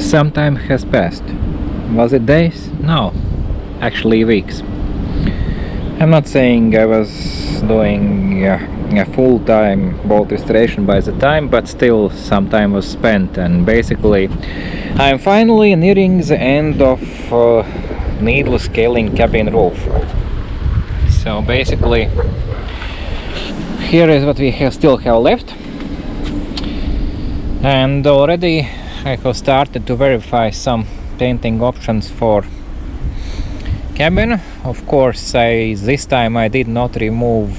some time has passed. Was it days? No, actually weeks. I'm not saying I was doing a full-time boat restoration by the time, but still some time was spent, and basically I'm finally nearing the end of needle scaling cabin roof. So basically here is what we still have left, and already I have started to verify some painting options for cabin. Of course, this time I did not remove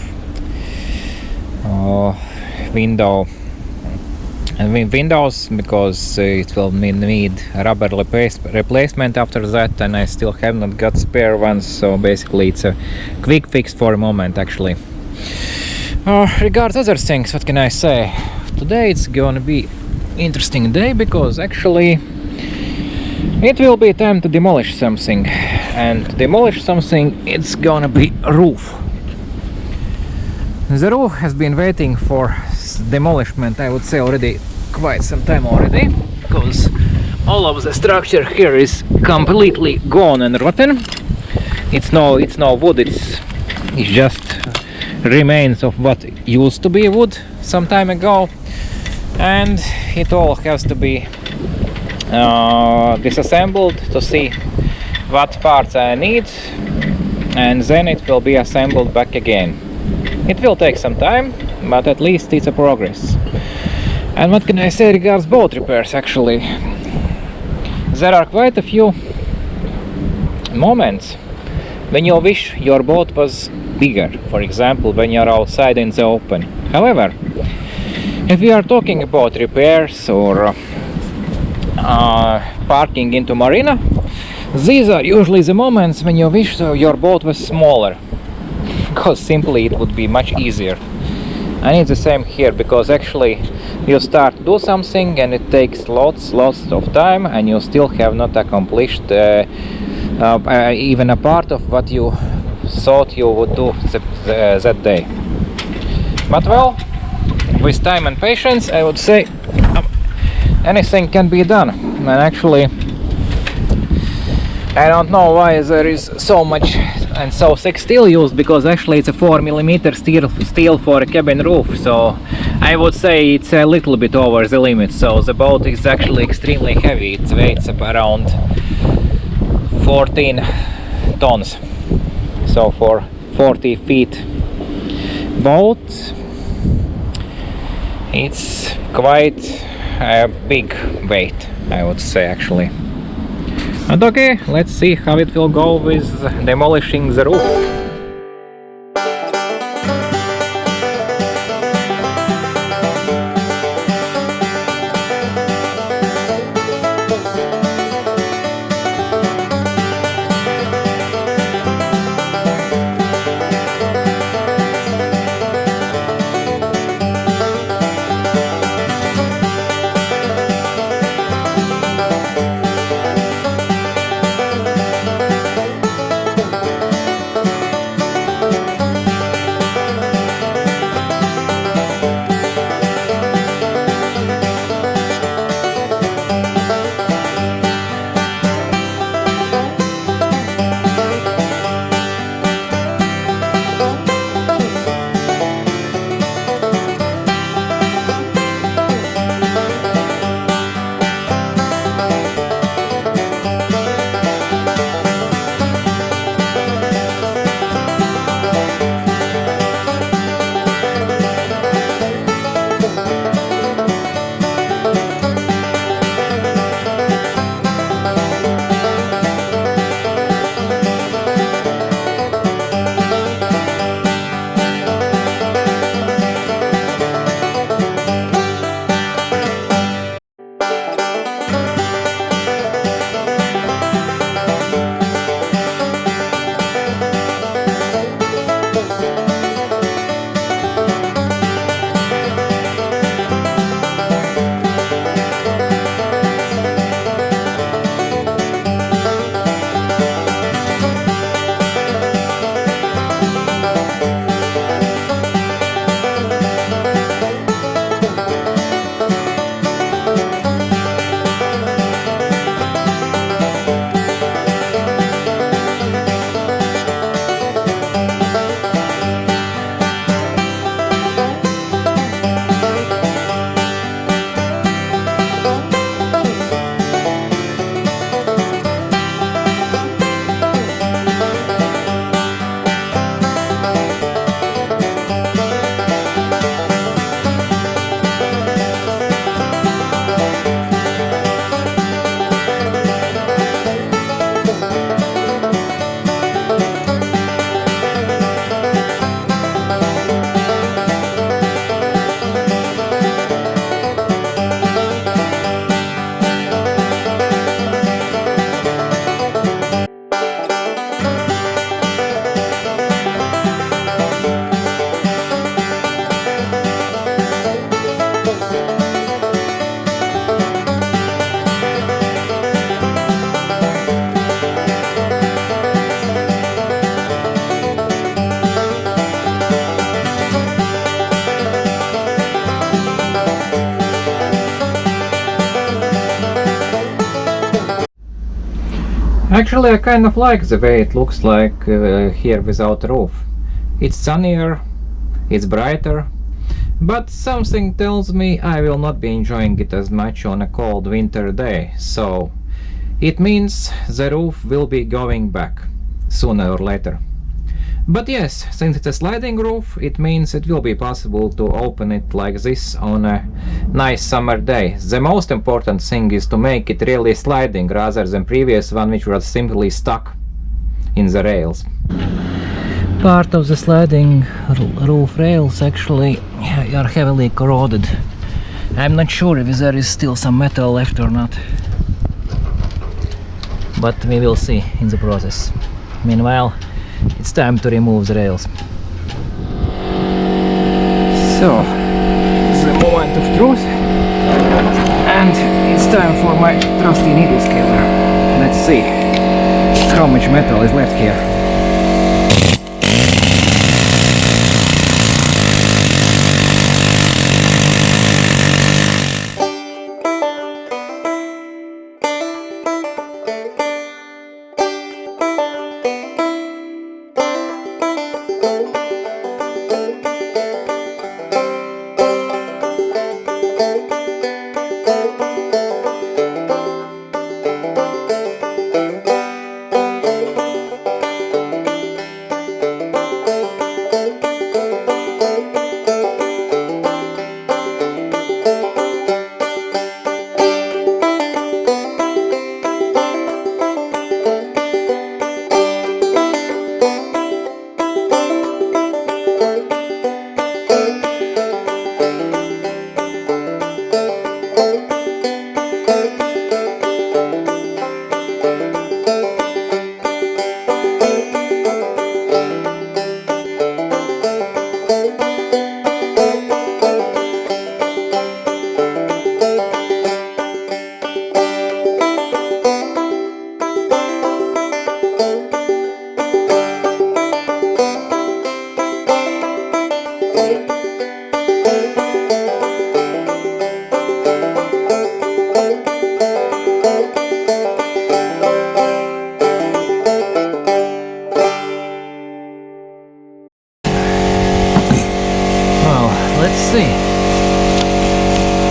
windows because it will need rubber replacement after that, and I still have not got spare ones, so basically it's a quick fix for a moment actually. Regards other things, what can I say? Today it's gonna be interesting day because actually it will be time to demolish something, and to demolish something it's gonna be a roof. The roof has been waiting for demolishment, I would say, already quite some time already, because all of the structure here is completely gone and rotten. It's no wood, it's just remains of what used to be wood some time ago, and it all has to be disassembled to see what parts I need, and then it will be assembled back again. It will take some time, but at least it's a progress. And what can I say regards boat repairs? Actually, there are quite a few moments when you wish your boat was bigger, for example when you're outside in the open. However, if we are talking about repairs or parking into marina, these are usually the moments when you wish your boat was smaller, because simply it would be much easier. And it's the same here, because actually you start to do something and it takes lots of time, and you still have not accomplished even a part of what you thought you would do that day. But well, with time and patience, I would say anything can be done. And actually I don't know why there is so much and so thick steel used, because actually it's a 4mm steel for a cabin roof, so I would say it's a little bit over the limit. So the boat is actually extremely heavy. It weighs around 14 tons. So for 40 feet boat, it's quite a big weight, I would say actually. And okay, let's see how it will go with demolishing the roof. Actually, I kind of like the way it looks like here without a roof. It's sunnier, it's brighter, but something tells me I will not be enjoying it as much on a cold winter day, so it means the roof will be going back sooner or later. But yes, since it's a sliding roof, it means it will be possible to open it like this on a nice summer day. The most important thing is to make it really sliding rather than previous one which was simply stuck in the rails. Part of the sliding roof rails actually are heavily corroded. I'm not sure if there is still some metal left or not, but we will see in the process. Meanwhile, it's time to remove the rails. So, the moment of truth, and it's time for my trusty needle scaler. Let's see how much metal is left here.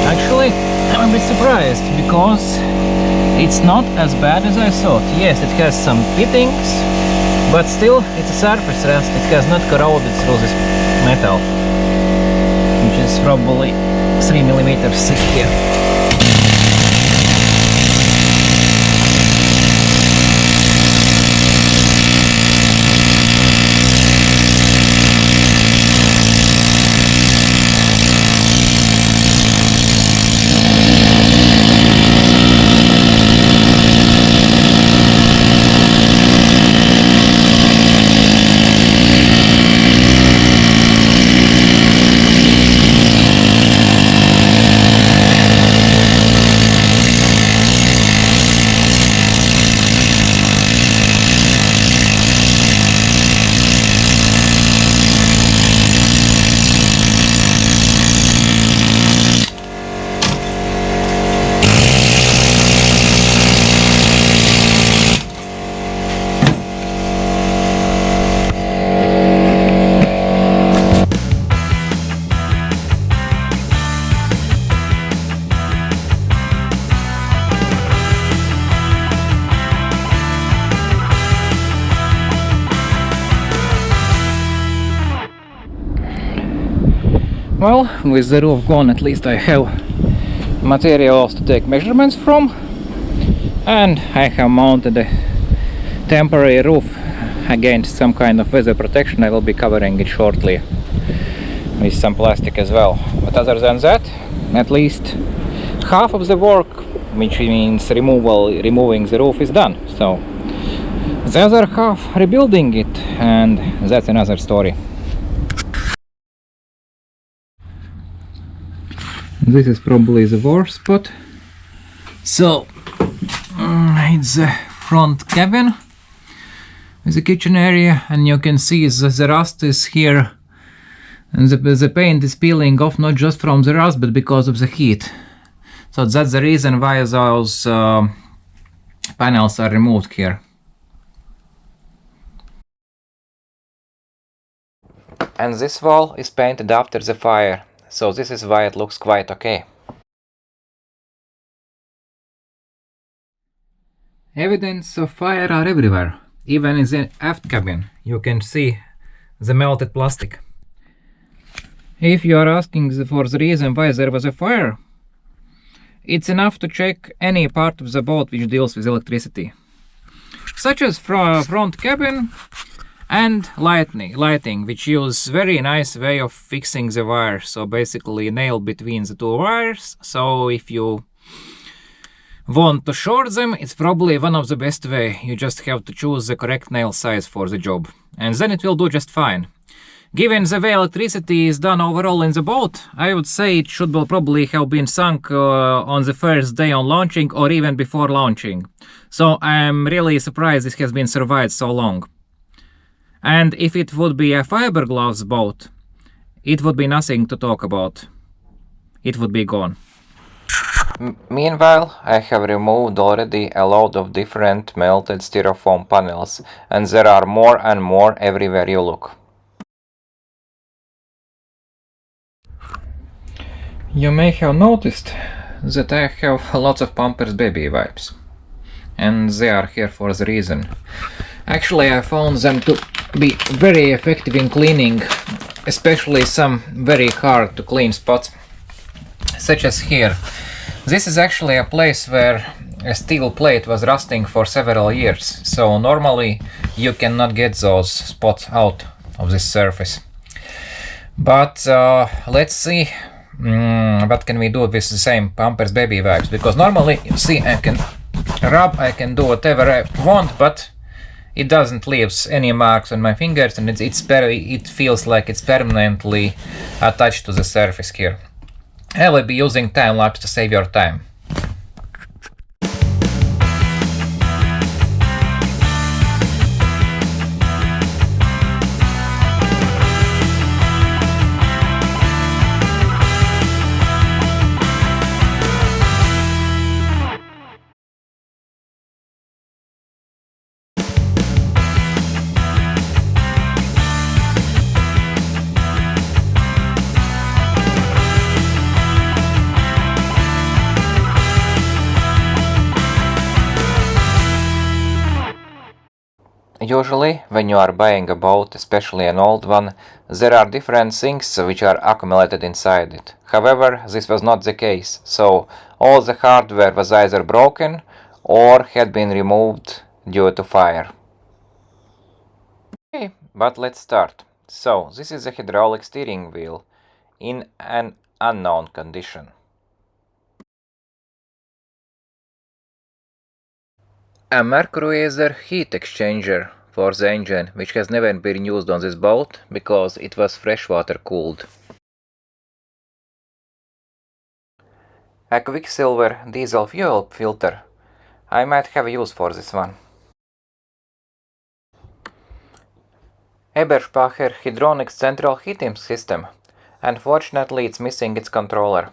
Actually, I'm a bit surprised because it's not as bad as I thought. Yes, it has some fittings, but still it's a surface rust. It has not corroded through this metal, which is probably 3 millimeters thick here. Well, with the roof gone, at least I have materials to take measurements from, and I have mounted a temporary roof against some kind of weather protection. I will be covering it shortly with some plastic as well. But other than that, at least half of the work, which means removing the roof, is done. So the other half, rebuilding it, and that's another story. This is probably the worst spot. So it's the front cabin with the kitchen area, and you can see the rust is here, and the paint is peeling off, not just from the rust but because of the heat. So that's the reason why those panels are removed here. And this wall is painted after the fire, so this is why it looks quite okay. Evidence of fire are everywhere. Even in the aft cabin you can see the melted plastic. If you are asking for the reason why there was a fire, it's enough to check any part of the boat which deals with electricity, such as front cabin and lighting, which use very nice way of fixing the wires. So basically nail between the two wires, so if you want to short them, it's probably one of the best way. You just have to choose the correct nail size for the job, and then it will do just fine. Given the way electricity is done overall in the boat, I would say it should probably have been sunk on the first day on launching or even before launching. So I'm really surprised this has been survived so long. And if it would be a fiberglass boat, it would be nothing to talk about. It would be gone. Meanwhile, I have removed already a load of different melted styrofoam panels, and there are more and more everywhere you look. You may have noticed that I have lots of Pampers baby wipes, and they are here for the reason. Actually, I found them to be very effective in cleaning, especially some very hard to clean spots, such as here. This is actually a place where a steel plate was rusting for several years, so normally you cannot get those spots out of this surface. But let's see what can we do with the same Pampers baby wipes, because normally, you see, I can do whatever I want, but it doesn't leave any marks on my fingers, and it feels like it's permanently attached to the surface here. I will be using time lapse to save your time. Usually, when you are buying a boat, especially an old one, there are different things which are accumulated inside it. However, this was not the case, so all the hardware was either broken or had been removed due to fire. Okay, but let's start. So, this is a hydraulic steering wheel in an unknown condition. A mercurizer heat exchanger for the engine, which has never been used on this boat because it was freshwater cooled. A Quicksilver diesel fuel filter. I might have use for this one. Eberspacher Hydronics central heating system. Unfortunately, it's missing its controller.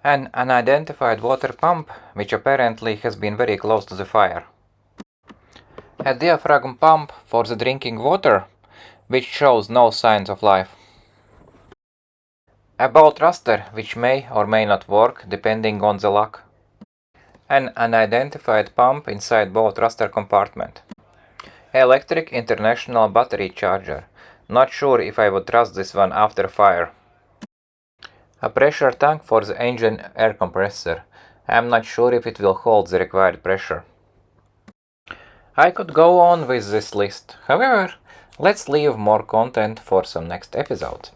An unidentified water pump, which apparently has been very close to the fire. A diaphragm pump for the drinking water, which shows no signs of life. A boat thruster, which may or may not work depending on the luck. An unidentified pump inside boat thruster compartment. Electric International battery charger. Not sure if I would trust this one after fire. A pressure tank for the engine air compressor. I'm not sure if it will hold the required pressure. I could go on with this list. However, let's leave more content for some next episode.